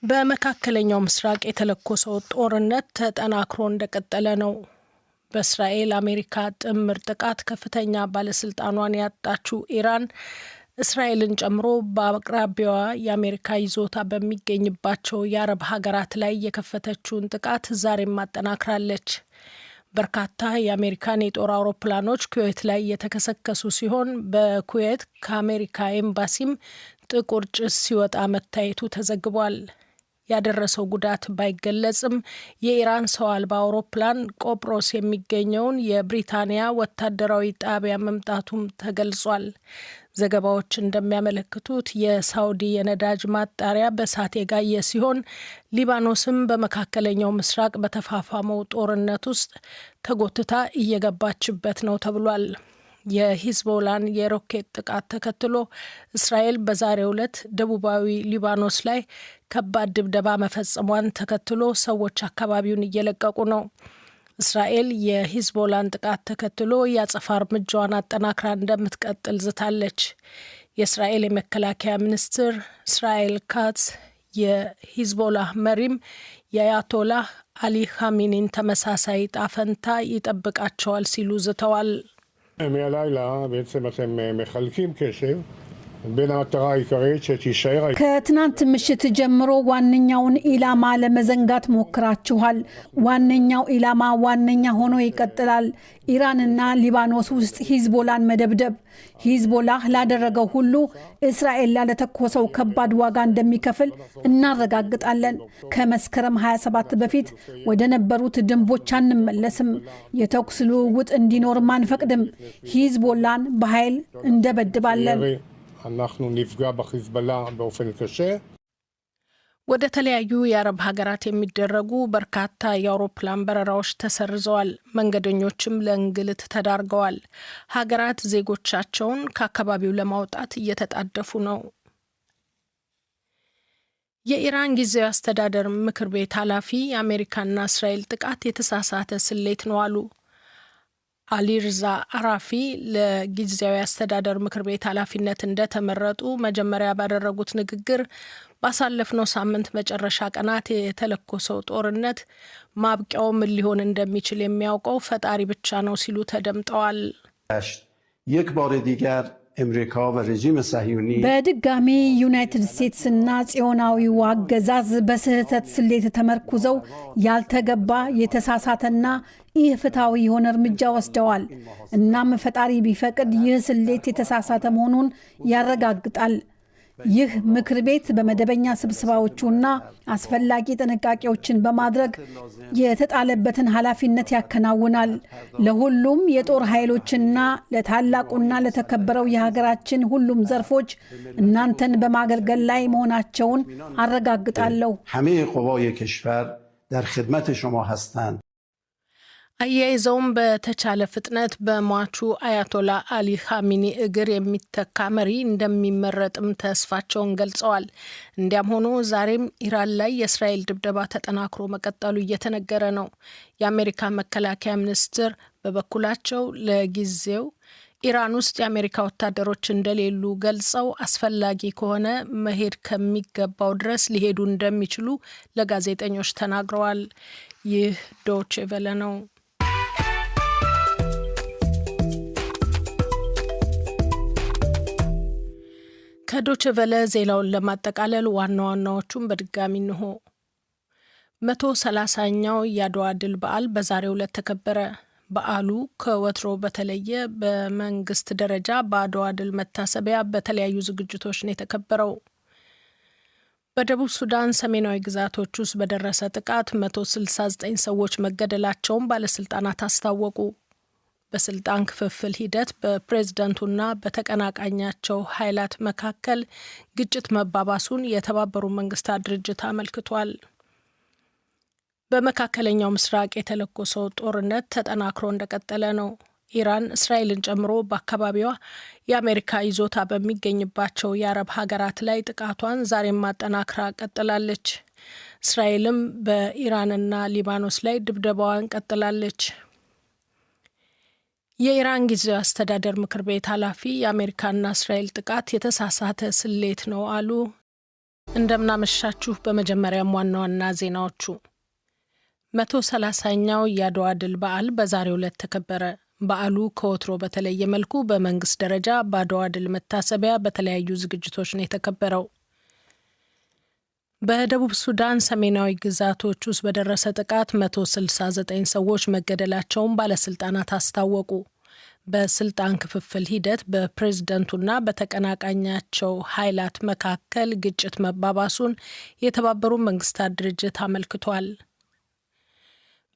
በመካከለኛው ምስራቅ የተለኮሰው ጦርነት ተጠናክሮ እንደቀጠለ ነው። በእስራኤል አሜሪካ ጥምር ጥቃት ከፍተኛ ባለስልጣኗን ያጣችው ኢራን እስራኤልን ጨምሮ በአቅራቢያዋ የአሜሪካ ይዞታ በሚገኝባቸው የአረብ ሀገራት ላይ የከፈተችውን ጥቃት ዛሬም አጠናክራለች። በርካታ የአሜሪካን የጦር አውሮፕላኖች ኩዌት ላይ የተከሰከሱ ሲሆን በኩዌት ከአሜሪካ ኤምባሲም ጥቁር ጭስ ሲወጣ መታየቱ ተዘግቧል። ያደረሰው ጉዳት ባይገለጽም የኢራን ሰው አልባ አውሮፕላን ቆጵሮስ የሚገኘውን የብሪታንያ ወታደራዊ ጣቢያ መምታቱም ተገልጿል። ዘገባዎች እንደሚያመለክቱት የሳውዲ የነዳጅ ማጣሪያ በእሳት የጋየ ሲሆን ሊባኖስም በመካከለኛው ምስራቅ በተፋፋመው ጦርነት ውስጥ ተጎትታ እየገባችበት ነው ተብሏል። የሂዝቦላን የሮኬት ጥቃት ተከትሎ እስራኤል በዛሬው ዕለት ደቡባዊ ሊባኖስ ላይ ከባድ ድብደባ መፈጸሟን ተከትሎ ሰዎች አካባቢውን እየለቀቁ ነው። እስራኤል የሂዝቦላን ጥቃት ተከትሎ የአጸፋ እርምጃዋን አጠናክራ እንደምትቀጥል ዝታለች። የእስራኤል የመከላከያ ሚኒስትር እስራኤል ካትዝ የሂዝቦላ መሪም የአያቶላህ አሊ ኻሜኒን ተመሳሳይ ጣፈንታ ይጠብቃቸዋል ሲሉ ዝተዋል። מהלילה בעצם אתם מחלקים קשב בין המטרה העיקרית שתישאר ከትናንት ምሽት ጀምሮ ዋነኛውን ኢላማ ለመዘንጋት ሞክራችኋል። ዋነኛው ኢላማ ዋነኛ ሆኖ ይቀጥላል። ኢራንና ሊባኖስ ውስጥ ሂዝቦላን መደብደብ። ሂዝቦላህ ላደረገው ሁሉ እስራኤል ላለተኮሰው ከባድ ዋጋ እንደሚከፍል እናረጋግጣለን። ከመስከረም 27 በፊት ወደ ነበሩት ደንቦች አንመለስም። የተኩስ ልውውጥ እንዲኖርም አንፈቅድም። ሂዝቦላን በኃይል እንደበድባለን። אנחנו נפגע בחיזבאללה באופן קשה. ወደ ተለያዩ የአረብ ሀገራት የሚደረጉ በርካታ የአውሮፕላን በረራዎች ተሰርዘዋል። መንገደኞችም ለእንግልት ተዳርገዋል። ሀገራት ዜጎቻቸውን ከአካባቢው ለማውጣት እየተጣደፉ ነው። የኢራን ጊዜያዊ አስተዳደር ምክር ቤት ኃላፊ የአሜሪካና እስራኤል ጥቃት የተሳሳተ ስሌት ነው አሉ። አሊርዛ አራፊ ለጊዜያዊ አስተዳደር ምክር ቤት ኃላፊነት እንደተመረጡ መጀመሪያ ባደረጉት ንግግር ባሳለፍነው ሳምንት መጨረሻ ቀናት የተለኮሰው ጦርነት ማብቂያው ምን ሊሆን እንደሚችል የሚያውቀው ፈጣሪ ብቻ ነው ሲሉ ተደምጠዋል። በድጋሚ ዩናይትድ ስቴትስና ጽዮናዊው አገዛዝ በስህተት ስሌት ተመርኩዘው ያልተገባ የተሳሳተና ኢፍትሐዊ የሆነ እርምጃ ወስደዋል። እናም ፈጣሪ ቢፈቅድ ይህ ስሌት የተሳሳተ መሆኑን ያረጋግጣል። ይህ ምክር ቤት በመደበኛ ስብሰባዎቹና አስፈላጊ ጥንቃቄዎችን በማድረግ የተጣለበትን ኃላፊነት ያከናውናል። ለሁሉም የጦር ኃይሎችና ለታላቁና ለተከበረው የሀገራችን ሁሉም ዘርፎች እናንተን በማገልገል ላይ መሆናቸውን አረጋግጣለሁ። አያይዘውም በተቻለ ፍጥነት በሟቹ አያቶላ አሊ ኻሜኒ እግር የሚተካ መሪ እንደሚመረጥም ተስፋቸውን ገልጸዋል። እንዲያም ሆኖ ዛሬም ኢራን ላይ የእስራኤል ድብደባ ተጠናክሮ መቀጠሉ እየተነገረ ነው። የአሜሪካ መከላከያ ሚኒስትር በበኩላቸው ለጊዜው ኢራን ውስጥ የአሜሪካ ወታደሮች እንደሌሉ ገልጸው አስፈላጊ ከሆነ መሄድ ከሚገባው ድረስ ሊሄዱ እንደሚችሉ ለጋዜጠኞች ተናግረዋል። ይህ ዶቼ ቬለ ነው። ከዶቼ ቬለ ዜናውን ለማጠቃለል ዋና ዋናዎቹን በድጋሚ እንሆ። 130ኛው የአድዋ ድል በዓል በዛሬው ዕለት ተከበረ። በዓሉ ከወትሮ በተለየ በመንግስት ደረጃ በአድዋ ድል መታሰቢያ በተለያዩ ዝግጅቶች ነው የተከበረው። በደቡብ ሱዳን ሰሜናዊ ግዛቶች ውስጥ በደረሰ ጥቃት 169 ሰዎች መገደላቸውን ባለስልጣናት አስታወቁ። በስልጣን ክፍፍል ሂደት በፕሬዝዳንቱና በተቀናቃኛቸው ኃይላት መካከል ግጭት መባባሱን የተባበሩት መንግስታት ድርጅት አመልክቷል። በመካከለኛው ምስራቅ የተለኮሰው ጦርነት ተጠናክሮ እንደቀጠለ ነው። ኢራን እስራኤልን ጨምሮ በአካባቢዋ የአሜሪካ ይዞታ በሚገኝባቸው የአረብ ሀገራት ላይ ጥቃቷን ዛሬም ማጠናክራ ቀጥላለች። እስራኤልም በኢራንና ሊባኖስ ላይ ድብደባዋን ቀጥላለች። የኢራን ጊዜያዊ አስተዳደር ምክር ቤት ኃላፊ የአሜሪካና እስራኤል ጥቃት የተሳሳተ ስሌት ነው አሉ። እንደምናመሻችሁ። በመጀመሪያም ዋና ዋና ዜናዎቹ 130ኛው የአድዋ ድል በዓል በዛሬው ዕለት ተከበረ። በዓሉ ከወትሮ በተለየ መልኩ በመንግስት ደረጃ በአድዋ ድል መታሰቢያ በተለያዩ ዝግጅቶች ነው የተከበረው። በደቡብ ሱዳን ሰሜናዊ ግዛቶች ውስጥ በደረሰ ጥቃት 169 ሰዎች መገደላቸውን ባለስልጣናት አስታወቁ። በስልጣን ክፍፍል ሂደት በፕሬዝደንቱና በተቀናቃኛቸው ኃይላት መካከል ግጭት መባባሱን የተባበሩት መንግስታት ድርጅት አመልክቷል።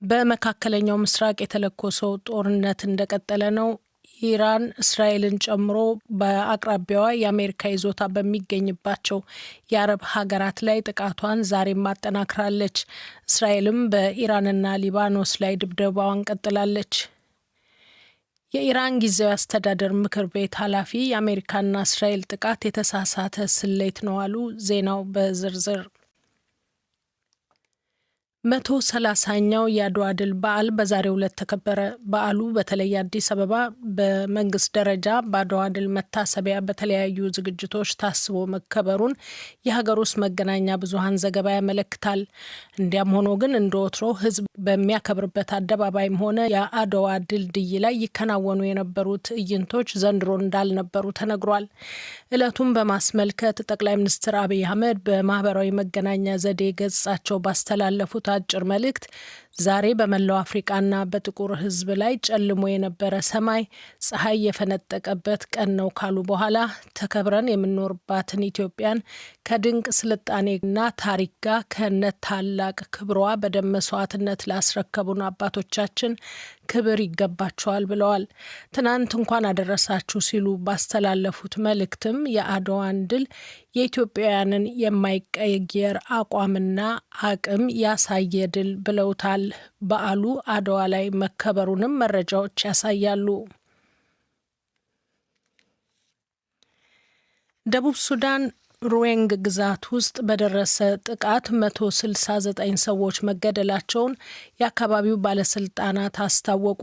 በመካከለኛው ምስራቅ የተለኮሰው ጦርነት እንደቀጠለ ነው። ኢራን እስራኤልን ጨምሮ በአቅራቢያዋ የአሜሪካ ይዞታ በሚገኝባቸው የአረብ ሀገራት ላይ ጥቃቷን ዛሬም አጠናክራለች። እስራኤልም በኢራንና ሊባኖስ ላይ ድብደባዋን ቀጥላለች። የኢራን ጊዜያዊ አስተዳደር ምክር ቤት ኃላፊ የአሜሪካና እስራኤል ጥቃት የተሳሳተ ስሌት ነው አሉ። ዜናው በዝርዝር 130ኛው የአድዋ ድል በዓል በዛሬው ዕለት ተከበረ። በዓሉ በተለይ አዲስ አበባ በመንግስት ደረጃ በአድዋ ድል መታሰቢያ በተለያዩ ዝግጅቶች ታስቦ መከበሩን የሀገር ውስጥ መገናኛ ብዙኃን ዘገባ ያመለክታል። እንዲያም ሆኖ ግን እንደ ወትሮ ሕዝብ በሚያከብርበት አደባባይም ሆነ የአድዋ ድልድይ ላይ ይከናወኑ የነበሩ ትዕይንቶች ዘንድሮ እንዳልነበሩ ተነግሯል። ዕለቱን በማስመልከት ጠቅላይ ሚኒስትር አብይ አህመድ በማህበራዊ መገናኛ ዘዴ ገጻቸው ባስተላለፉት አጭር መልእክት ዛሬ በመላው አፍሪቃና በጥቁር ሕዝብ ላይ ጨልሞ የነበረ ሰማይ ፀሐይ የፈነጠቀበት ቀን ነው ካሉ በኋላ ተከብረን የምንኖርባትን ኢትዮጵያን ከድንቅ ስልጣኔና ታሪክ ጋር ከነ ታላቅ ክብሯ በደም መስዋዕትነት ላስረከቡን አባቶቻችን ክብር ይገባቸዋል ብለዋል። ትናንት እንኳን አደረሳችሁ ሲሉ ባስተላለፉት መልእክትም የአድዋን ድል የኢትዮጵያውያንን የማይቀየር አቋምና አቅም ያሳየ ድል ብለውታል። በዓሉ አድዋ ላይ መከበሩንም መረጃዎች ያሳያሉ። ደቡብ ሱዳን ሩዌንግ ግዛት ውስጥ በደረሰ ጥቃት 169 ሰዎች መገደላቸውን የአካባቢው ባለስልጣናት አስታወቁ።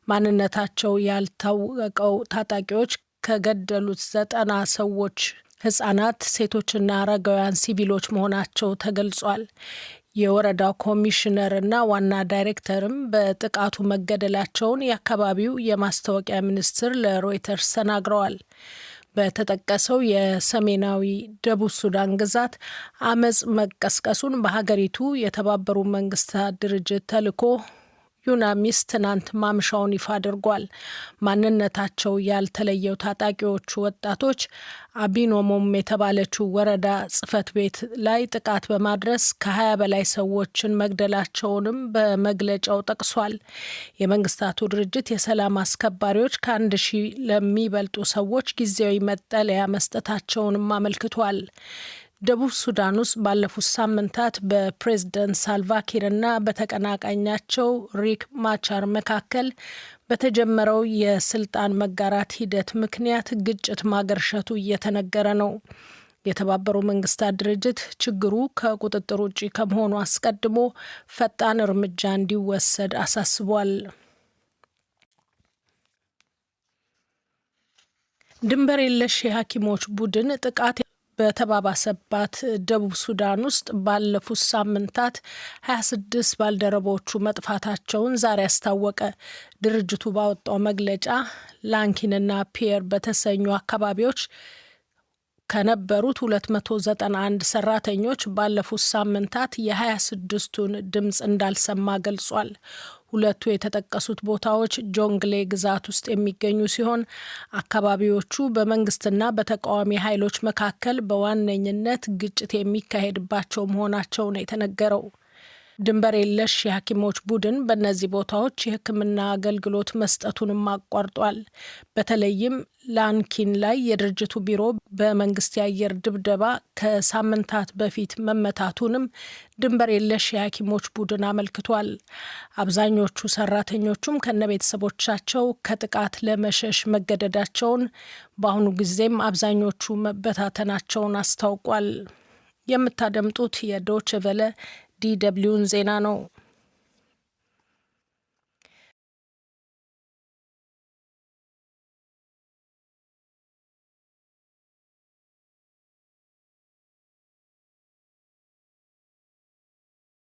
ማንነታቸው ያልታወቀው ታጣቂዎች ከገደሉት 90 ሰዎች ህጻናት፣ ሴቶችና አረጋውያን ሲቪሎች መሆናቸው ተገልጿል። የወረዳው ኮሚሽነር እና ዋና ዳይሬክተርም በጥቃቱ መገደላቸውን የአካባቢው የማስታወቂያ ሚኒስትር ለሮይተርስ ተናግረዋል። በተጠቀሰው የሰሜናዊ ደቡብ ሱዳን ግዛት አመጽ መቀስቀሱን በሀገሪቱ የተባበሩት መንግስታት ድርጅት ተልዕኮ ዩናሚስ ትናንት ማምሻውን ይፋ አድርጓል። ማንነታቸው ያልተለየው ታጣቂዎቹ ወጣቶች አቢኖሞም የተባለችው ወረዳ ጽሕፈት ቤት ላይ ጥቃት በማድረስ ከ20 በላይ ሰዎችን መግደላቸውንም በመግለጫው ጠቅሷል። የመንግስታቱ ድርጅት የሰላም አስከባሪዎች ከ1000 ለሚበልጡ ሰዎች ጊዜያዊ መጠለያ መስጠታቸውንም አመልክቷል። ደቡብ ሱዳን ውስጥ ባለፉት ሳምንታት በፕሬዝደንት ሳልቫኪርና በተቀናቃኛቸው ሪክ ማቻር መካከል በተጀመረው የስልጣን መጋራት ሂደት ምክንያት ግጭት ማገርሸቱ እየተነገረ ነው። የተባበሩት መንግስታት ድርጅት ችግሩ ከቁጥጥር ውጭ ከመሆኑ አስቀድሞ ፈጣን እርምጃ እንዲወሰድ አሳስቧል። ድንበር የለሽ የሐኪሞች ቡድን ጥቃት በተባባሰባት ደቡብ ሱዳን ውስጥ ባለፉት ሳምንታት 26 ባልደረቦቹ መጥፋታቸውን ዛሬ አስታወቀ። ድርጅቱ ባወጣው መግለጫ ላንኪንና ፒየር በተሰኙ አካባቢዎች ከነበሩት 291 ሰራተኞች ባለፉት ሳምንታት የ26ቱን ድምፅ እንዳልሰማ ገልጿል። ሁለቱ የተጠቀሱት ቦታዎች ጆንግሌ ግዛት ውስጥ የሚገኙ ሲሆን አካባቢዎቹ በመንግስትና በተቃዋሚ ኃይሎች መካከል በዋነኝነት ግጭት የሚካሄድባቸው መሆናቸው ነው የተነገረው። ድንበር የለሽ የሐኪሞች ቡድን በእነዚህ ቦታዎች የሕክምና አገልግሎት መስጠቱንም አቋርጧል። በተለይም ላንኪን ላይ የድርጅቱ ቢሮ በመንግስት የአየር ድብደባ ከሳምንታት በፊት መመታቱንም ድንበር የለሽ የሐኪሞች ቡድን አመልክቷል። አብዛኞቹ ሰራተኞቹም ከነቤተሰቦቻቸው ከጥቃት ለመሸሽ መገደዳቸውን፣ በአሁኑ ጊዜም አብዛኞቹ መበታተናቸውን አስታውቋል። የምታደምጡት የዶይቼ ቬለ ዲደብሊውን ዜና ነው።